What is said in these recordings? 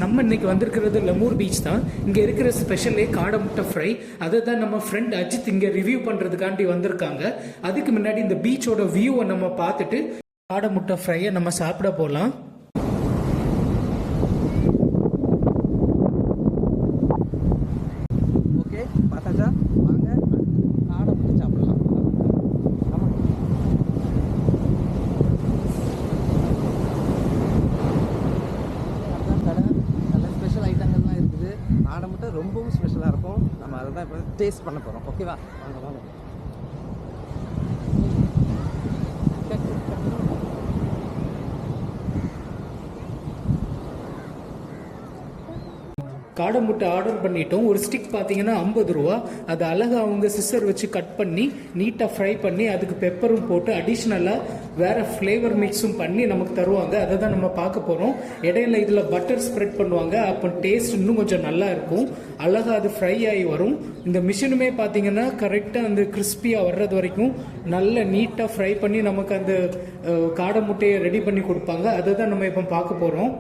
நம்ம இன்னைக்கு வந்திருக்கிறது லெமூர் பீச் தான். இங்கே இருக்கிற ஸ்பெஷலே காடை முட்டை ஃப்ரை. அதை தான் நம்ம ஃப்ரெண்ட் அஜித் இங்கே ரிவ்யூ பண்ணுறதுக்காண்டி வந்திருக்காங்க. அதுக்கு முன்னாடி இந்த பீச்சோட வியூவை நம்ம பார்த்துட்டு காடை முட்டை ஃப்ரையை நம்ம சாப்பிட போகலாம். ஓகே பார்த்தாச்சா, வாங்க காடை முட்டை சாப்பிடலாம். காடை முட்டை ரொம்பவும் ஸ்பெஷலாக இருக்கும். நம்ம அதை தான் இப்போ டேஸ்ட் பண்ண போகிறோம். ஓகேவா, வாங்க வாங்க. காடை முட்டை ஆர்டர் பண்ணிட்டோம். ஒரு ஸ்டிக் பார்த்தீங்கன்னா 50 ரூபா. அது அழகாக அவங்க சிஸ்டர் வச்சு கட் பண்ணி நீட்டாக ஃப்ரை பண்ணி அதுக்கு பெப்பரும் போட்டு அடிஷ்னலாக வேறு ஃப்ளேவர் மிக்ஸும் பண்ணி நமக்கு தருவாங்க. அதை தான் நம்ம பார்க்க போகிறோம். இடையில இதில் பட்டர் ஸ்ப்ரெட் பண்ணுவாங்க. அப்போ டேஸ்ட் இன்னும் கொஞ்சம் நல்லா இருக்கும். அழகாக அது ஃப்ரை ஆகி வரும். இந்த மிஷினுமே பார்த்தீங்கன்னா கரெக்டாக அந்த கிறிஸ்பியாக வர்றது வரைக்கும் நல்ல நீட்டாக ஃப்ரை பண்ணி நமக்கு அந்த காடை முட்டையை ரெடி பண்ணி கொடுப்பாங்க. அதை தான் நம்ம இப்போ பார்க்க போகிறோம்.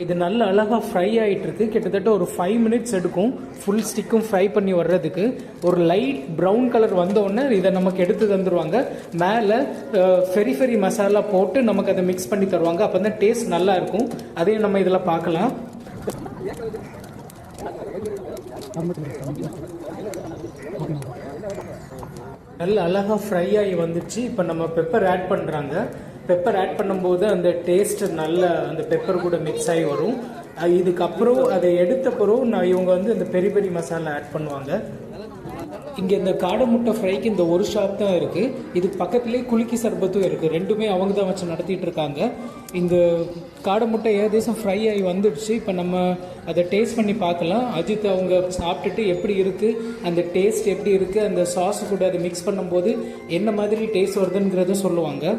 இது நல்ல அழகாக ஃப்ரை ஆகிட்டு இருக்கு. கிட்டத்தட்ட ஒரு 5 மினிட்ஸ் எடுக்கும் ஃபுல் ஸ்டிக்கும் ஃப்ரை பண்ணி வர்றதுக்கு. ஒரு லைட் ப்ரௌன் கலர் வந்தோடனே இதை நமக்கு எடுத்து தந்துடுவாங்க. மேலே ஃபெரி ஃபெரி மசாலா போட்டு நமக்கு அதை மிக்ஸ் பண்ணி தருவாங்க. அப்போ தான் டேஸ்ட் நல்லா இருக்கும். அதையும் நம்ம இதில் பார்க்கலாம். நல்ல அழகாக ஃப்ரை ஆகி வந்துச்சு. இப்போ நம்ம பெப்பர் ஆட் பண்ணுறாங்க. பெப்பர் ஆட் பண்ணும்போது அந்த டேஸ்ட் நல்ல அந்த பெப்பர் கூட மிக்ஸ் ஆகி வரும். இதுக்கப்புறம் அதை எடுத்த பிறகு இவங்க வந்து இந்த பெரி பெரி மசாலா ஆட் பண்ணுவாங்க. இங்கே இந்த காடை முட்டை ஃப்ரைக்கு இந்த ஒரு ஷாப் தான் இருக்குது. இதுக்கு பக்கத்துலேயே குலுக்கி சர்பத்தும் இருக்குது. ரெண்டுமே அவங்க தான் வச்சு நடத்திட்டு இருக்காங்க. இந்த காடை முட்டை ஏகதேசம் ஃப்ரை ஆகி வந்துடுச்சு. இப்போ நம்ம அதை டேஸ்ட் பண்ணி பார்க்கலாம். அஜித் அவங்க சாப்பிட்டுட்டு எப்படி இருக்குது, அந்த டேஸ்ட் எப்படி இருக்குது, அந்த சாஸ் கூட அதை மிக்ஸ் பண்ணும்போது என்ன மாதிரி டேஸ்ட் வருதுங்கிறத சொல்லுவாங்க.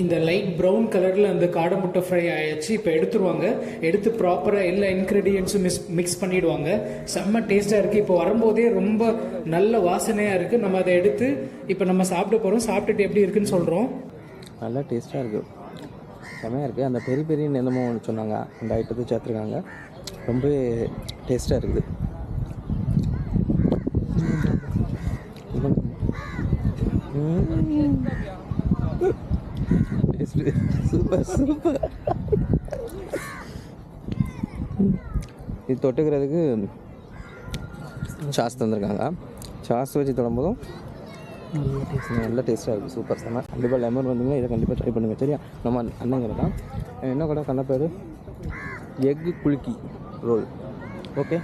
இந்த லைட் ப்ரௌன் கலரில் அந்த காடை முட்டை ஃப்ரை ஆயிடுச்சு. இப்போ எடுத்துருவாங்க. எடுத்து ப்ராப்பராக எல்லா இன்க்ரீடியன்ஸும் மிக்ஸ் பண்ணிவிடுவாங்க. செம்ம டேஸ்ட்டாக இருக்குது. இப்போ வரும்போதே ரொம்ப நல்ல வாசனையாக இருக்குது. நம்ம அதை எடுத்து இப்போ நம்ம சாப்பிட போகிறோம். சாப்பிட்டுட்டு எப்படி இருக்குன்னு சொல்கிறோம். நல்லா டேஸ்ட்டாக இருக்குது, செம்மையாக இருக்குது. அந்த பெரிய பெரிய என்னமோ ஒன்று சொன்னாங்க, அந்த ஐட்டத்தை சேர்த்துருக்காங்க. ரொம்ப டேஸ்ட்டாக இருக்குது. Super super. இது தொட்டுக்கிறதுக்கு சாஸ் தந்துருக்காங்க. சாஸ் வச்சு தொடும்போதும் நல்ல டேஸ்ட்டாக இருக்குது. சூப்பர் செம்ம. கண்டிப்பாக லெமன் வந்தீங்கன்னா இதை கண்டிப்பாக ட்ரை பண்ணுங்கள். சரியா, நம்ம அண்ணங்கிற தான் என்ன கடை கண்ண பேர் எக்கு குலுக்கி ரோல். ஓகே.